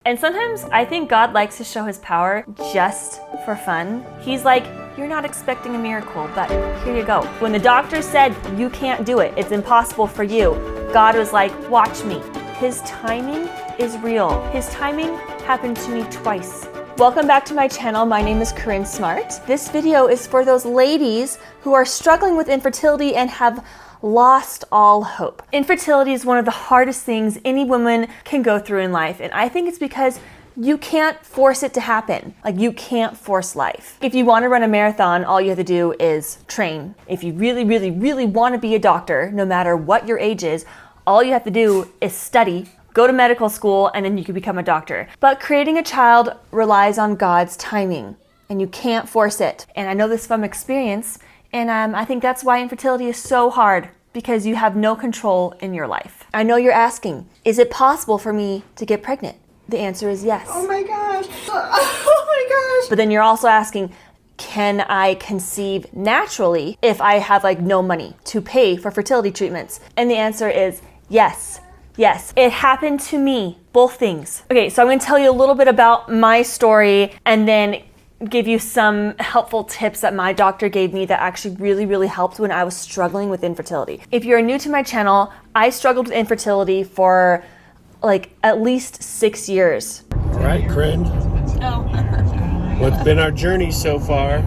And sometimes I think God likes to show his power just for fun. He's like, you're not expecting a miracle, but here you go. When the doctor said, you can't do it, it's impossible for you, God was like, watch me. His timing is real. His timing happened to me twice. Welcome back to my channel. My name is Corinne Smart. This video is for those ladies who are struggling with infertility and have lost all hope. Infertility is one of the hardest things any woman can go through in life, and I think it's because you can't force it to happen. Like, you can't force life. If you want to run a marathon, all you have to do is train. If you really want to be a doctor, no matter what your age is, all you have to do is study, go to medical school, and then you can become a doctor. But creating a child relies on God's timing, and you can't force it. And I know this from experience, and I think that's why infertility is so hard, because you have no control in your life. I know you're asking, is it possible for me to get pregnant? The answer is yes. Oh my gosh. Oh my gosh. But then you're also asking, can I conceive naturally if I have no money to pay for fertility treatments? And the answer is yes. Yes, it happened to me, both things. Okay, so I'm gonna tell you a little bit about my story and then give you some helpful tips that my doctor gave me that actually really helped when I was struggling with infertility. If you're new to my channel, I struggled with infertility for at least 6 years. All right, Corinne. Oh. What's been our journey so far?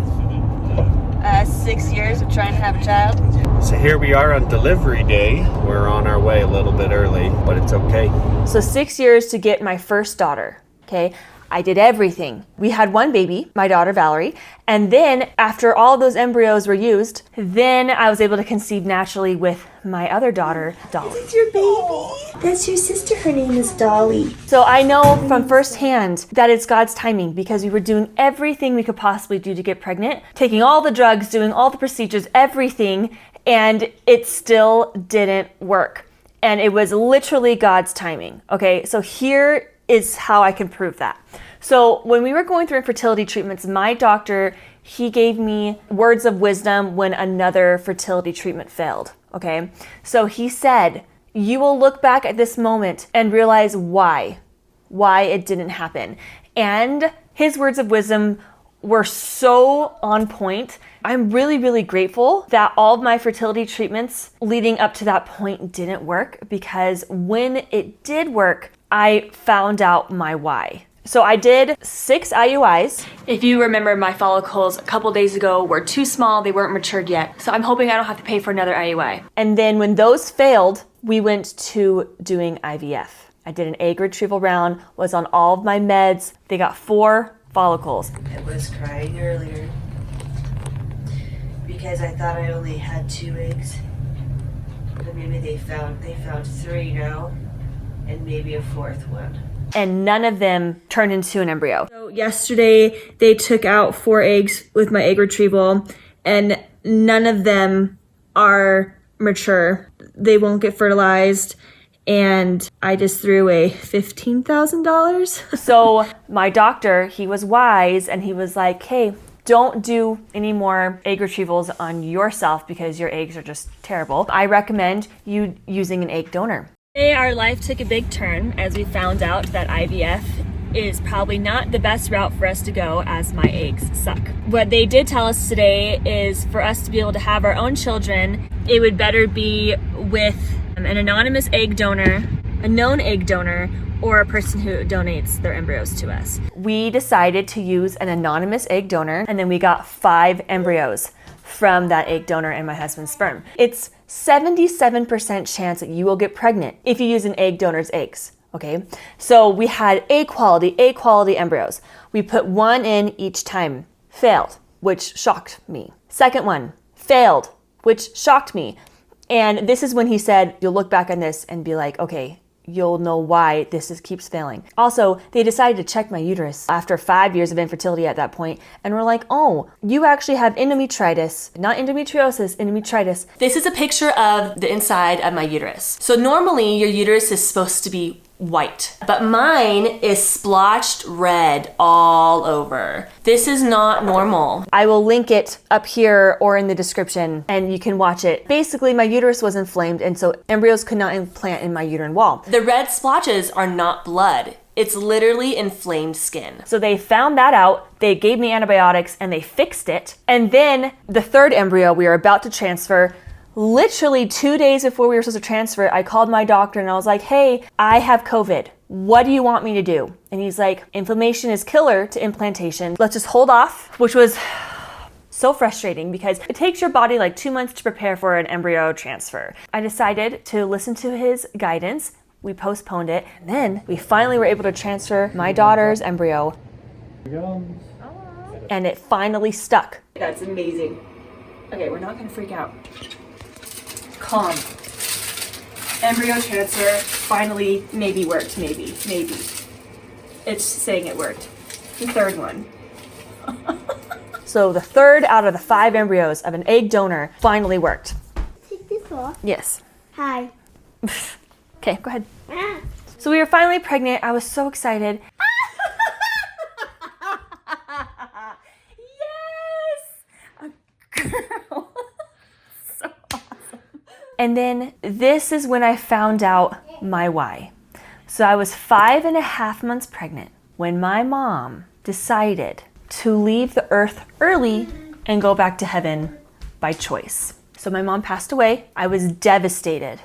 6 years of trying to have a child. So here we are on delivery day. We're on our way a little bit early, but it's okay. So 6 years to get my first daughter, okay? I did everything. We had one baby, my daughter Valerie, and then after all those embryos were used, then I was able to conceive naturally with my other daughter, Dolly. That's your baby. That's your sister. Her name is Dolly. So I know from firsthand that it's God's timing, because we were doing everything we could possibly do to get pregnant, taking all the drugs, doing all the procedures, everything, and it still didn't work. And it was literally God's timing, okay? So here is how I can prove that. So when we were going through infertility treatments, my doctor, he gave me words of wisdom when another fertility treatment failed, okay? So he said, you will look back at this moment and realize why it didn't happen. And his words of wisdom were so on point. I'm really grateful that all of my fertility treatments leading up to that point didn't work, because when it did work, I found out my why. So I did 6 IUIs. If you remember, my follicles a couple days ago were too small, they weren't matured yet. So I'm hoping I don't have to pay for another IUI. And then when those failed, we went to doing IVF. I did an egg retrieval round, was on all of my meds. They got 4 follicles. I was crying earlier because I thought I only had 2 eggs. But maybe they found 3 now, and maybe a 4th one. And none of them turned into an embryo. So yesterday they took out 4 eggs with my egg retrieval, and none of them are mature. They won't get fertilized, and I just threw away $15,000. So my doctor, he was wise, and he was like, hey, don't do any more egg retrievals on yourself because your eggs are just terrible. I recommend you using an egg donor. Today our life took a big turn as we found out that IVF is probably not the best route for us to go, as my eggs suck. What they did tell us today is for us to be able to have our own children, it would better be with an anonymous egg donor, a known egg donor, or a person who donates their embryos to us. We decided to use an anonymous egg donor, and then we got 5 embryos from that egg donor and my husband's sperm. It's 77% chance that you will get pregnant if you use an egg donor's eggs, okay? So we had A quality embryos. We put 1 in each time, failed, which shocked me. Second one, failed, which shocked me. And this is when he said, you'll look back on this and be like, okay, you'll know why this keeps failing. Also, they decided to check my uterus after 5 years of infertility at that point, and were like, oh, you actually have endometritis, not endometriosis, endometritis. This is a picture of the inside of my uterus. So normally your uterus is supposed to be white, but mine is splotched red all over. This is not normal. I will link it up here or in the description and you can watch it. Basically, my uterus was inflamed and so embryos could not implant in my uterine wall. The red splotches are not blood. It's literally inflamed skin. So they found that out, they gave me antibiotics and they fixed it. And then the third embryo we were about to transfer, literally 2 days before we were supposed to transfer, I called my doctor and I was like, hey, I have COVID. What do you want me to do? And he's like, inflammation is killer to implantation. Let's just hold off, which was so frustrating because it takes your body like 2 months to prepare for an embryo transfer. I decided to listen to his guidance. We postponed it, and then we finally were able to transfer my daughter's embryo. And it finally stuck. That's amazing. Okay, we're not gonna freak out. Calm. Embryo transfer finally maybe worked, maybe. It's saying it worked. The third one. So the third out of the 5 embryos of an egg donor finally worked. Take this off. Yes. Hi. Okay, go ahead. So we were finally pregnant. I was so excited. Yes! A girl. So awesome. And then this is when I found out my why. So I was 5.5 months pregnant when my mom decided to leave the earth early and go back to heaven by choice. So my mom passed away. I was devastated.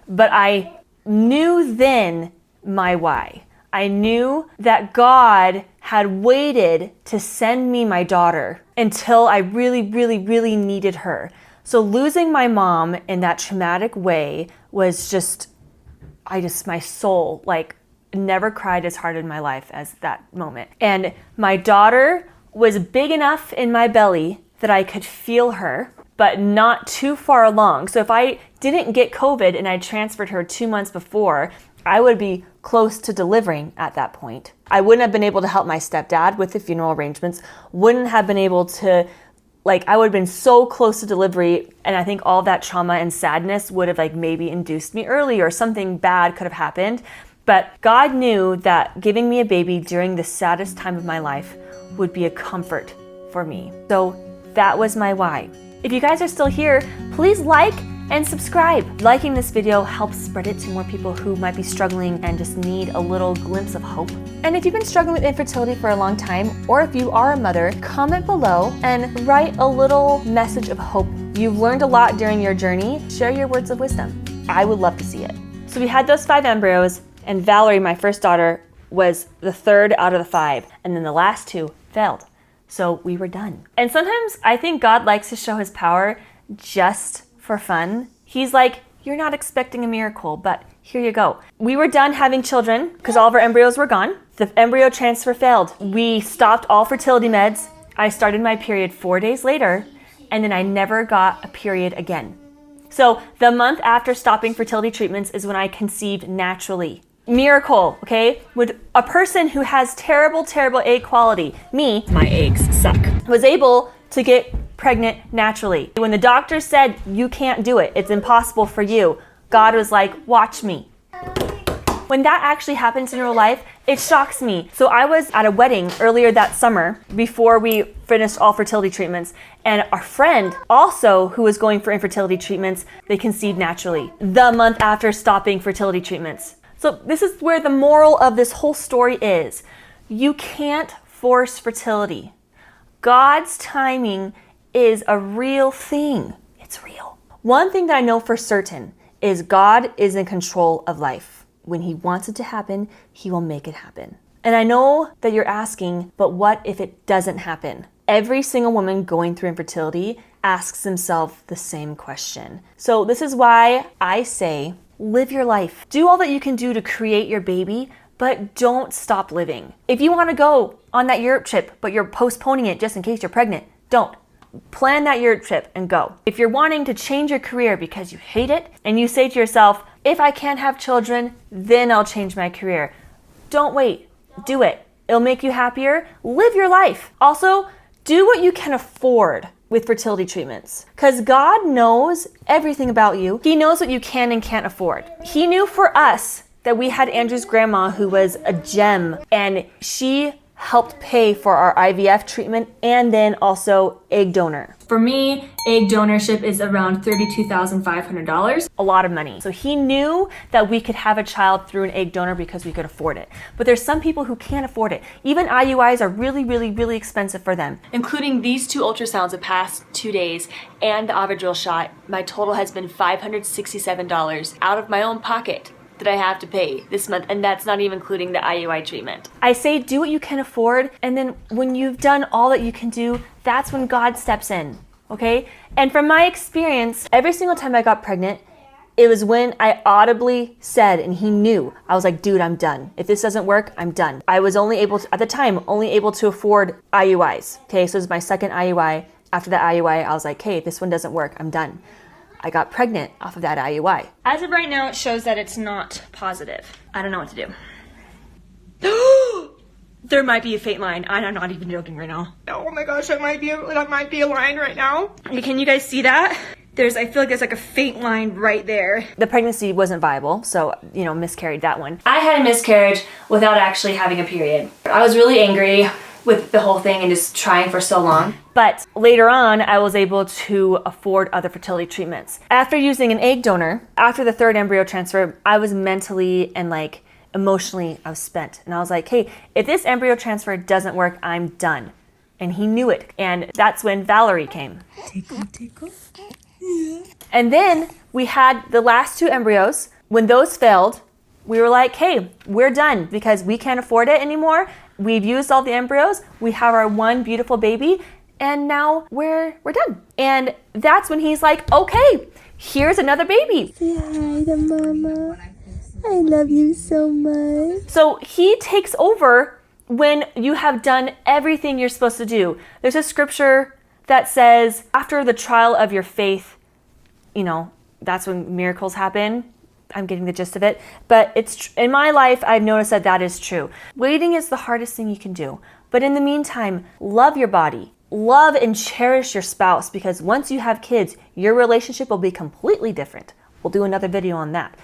But I knew then my why. I knew that God had waited to send me my daughter until I really needed her. So losing my mom in that traumatic way was just, my soul, like, never cried as hard in my life as that moment. And my daughter was big enough in my belly that I could feel her, but not too far along. So if I didn't get COVID and I transferred her 2 months before, I would be close to delivering at that point. I wouldn't have been able to help my stepdad with the funeral arrangements, wouldn't have been able to, I would have been so close to delivery, and I think all that trauma and sadness would have maybe induced me early, or something bad could have happened. But God knew that giving me a baby during the saddest time of my life would be a comfort for me. So that was my why. If you guys are still here, please like and subscribe. Liking this video helps spread it to more people who might be struggling and just need a little glimpse of hope. And if you've been struggling with infertility for a long time, or if you are a mother, comment below and write a little message of hope. You've learned a lot during your journey. Share your words of wisdom. I would love to see it. So we had those 5 embryos, and Valerie, my first daughter, was the 3rd out of the 5, and then the last 2 failed. So we were done. And sometimes I think God likes to show his power just for fun. He's like, you're not expecting a miracle, but here you go. We were done having children because all of our embryos were gone. The embryo transfer failed. We stopped all fertility meds. I started my period 4 days later, and then I never got a period again. So the month after stopping fertility treatments is when I conceived naturally. Miracle, okay? With a person who has terrible egg quality, me, my eggs suck, was able to get pregnant naturally. When the doctor said, you can't do it, it's impossible for you, God was like, watch me. When that actually happens in real life, it shocks me. So I was at a wedding earlier that summer before we finished all fertility treatments, and our friend also who was going for infertility treatments, they conceived naturally the month after stopping fertility treatments. So this is where the moral of this whole story is. You can't force fertility. God's timing is a real thing. It's real. One thing that I know for certain is God is in control of life. When he wants it to happen, he will make it happen. And I know that you're asking, but what if it doesn't happen? Every single woman going through infertility asks themselves the same question. So this is why I say, live your life. Do all that you can do to create your baby, but don't stop living. If you want to go on that Europe trip, but you're postponing it just in case you're pregnant, don't. Plan that Europe trip and go. If you're wanting to change your career because you hate it, and you say to yourself, if I can't have children, then I'll change my career. Don't wait. Do it. It'll make you happier. Live your life. Also, do what you can afford with fertility treatments, because God knows everything about you. He knows what you can and can't afford. He knew for us that we had Andrew's grandma, who was a gem, and she helped pay for our IVF treatment and then also egg donor. For me, egg donorship is around $32,500. A lot of money. So he knew that we could have a child through an egg donor because we could afford it. But there's some people who can't afford it. Even IUIs are really, really, really expensive for them. Including these 2 ultrasounds the past 2 days and the Avidril shot, my total has been $567 out of my own pocket that I have to pay this month, and that's not even including the IUI treatment. I say do what you can afford, and then when you've done all that you can do, that's when God steps in, okay? And from my experience, every single time I got pregnant, it was when I audibly said, and he knew, I was like, dude, I'm done. If this doesn't work, I'm done. I was only able to, at the time, only able to afford IUIs, okay? So it was my second IUI. After that IUI, I was like, hey, this one doesn't work, I'm done. I got pregnant off of that IUI. As of right now, it shows that it's not positive. I don't know what to do. There might be a faint line. I'm not even joking right now. Oh my gosh, that might be a line right now. Can you guys see that? I feel like there's like a faint line right there. The pregnancy wasn't viable, so, miscarried that one. I had a miscarriage without actually having a period. I was really angry with the whole thing and just trying for so long. But later on, I was able to afford other fertility treatments. After using an egg donor, after the 3rd embryo transfer, I was mentally and emotionally, I was spent. And I was like, hey, if this embryo transfer doesn't work, I'm done. And he knew it. And that's when Valerie came. Tickle. Yeah. And then we had the last 2 embryos. When those failed, we were like, hey, we're done because we can't afford it anymore. We've used all the embryos. We have our one beautiful baby, and now we're done. And that's when he's like, okay, here's another baby. Say hi to mama. I love you so much. So he takes over when you have done everything you're supposed to do. There's a scripture that says, after the trial of your faith, that's when miracles happen. I'm getting the gist of it. But in my life, I've noticed that is true. Waiting is the hardest thing you can do. But in the meantime, love your body. Love and cherish your spouse, because once you have kids, your relationship will be completely different. We'll do another video on that.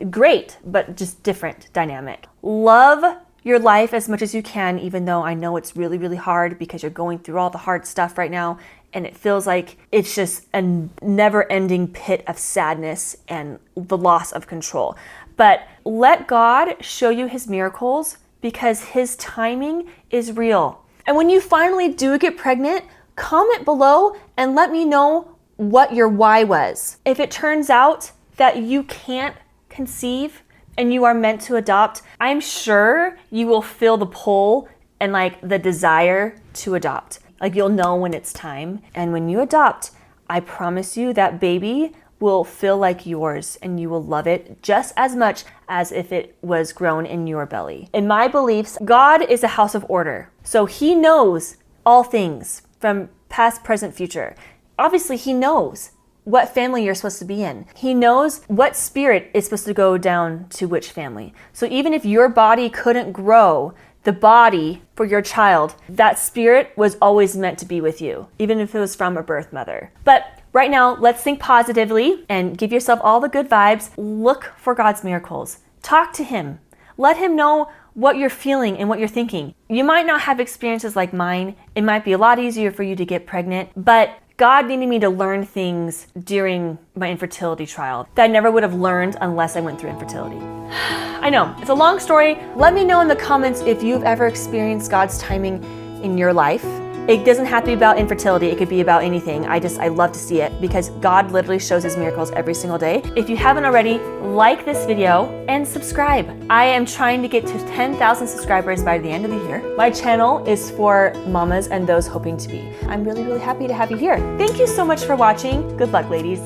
Great, but just different dynamic. Love your life as much as you can, even though I know it's really, really hard because you're going through all the hard stuff right now. And it feels like it's just a never-ending pit of sadness and the loss of control. But let God show you his miracles, because his timing is real. And when you finally do get pregnant, comment below and let me know what your why was. If it turns out that you can't conceive and you are meant to adopt, I'm sure you will feel the pull and the desire to adopt. You'll know when it's time. And when you adopt, I promise you that baby will feel like yours and you will love it just as much as if it was grown in your belly. In my beliefs, God is a house of order. So he knows all things from past, present, future. Obviously, he knows what family you're supposed to be in. He knows what spirit is supposed to go down to which family. So even if your body couldn't grow the body for your child, that spirit was always meant to be with you, even if it was from a birth mother. But right now, let's think positively and give yourself all the good vibes. Look for God's miracles. Talk to him. Let him know what you're feeling and what you're thinking. You might not have experiences like mine. It might be a lot easier for you to get pregnant, but God needed me to learn things during my infertility trial that I never would have learned unless I went through infertility. I know, it's a long story. Let me know in the comments if you've ever experienced God's timing in your life. It doesn't have to be about infertility. It could be about anything. I love to see it because God literally shows his miracles every single day. If you haven't already, like this video and subscribe. I am trying to get to 10,000 subscribers by the end of the year. My channel is for mamas and those hoping to be. I'm really, really happy to have you here. Thank you so much for watching. Good luck, ladies.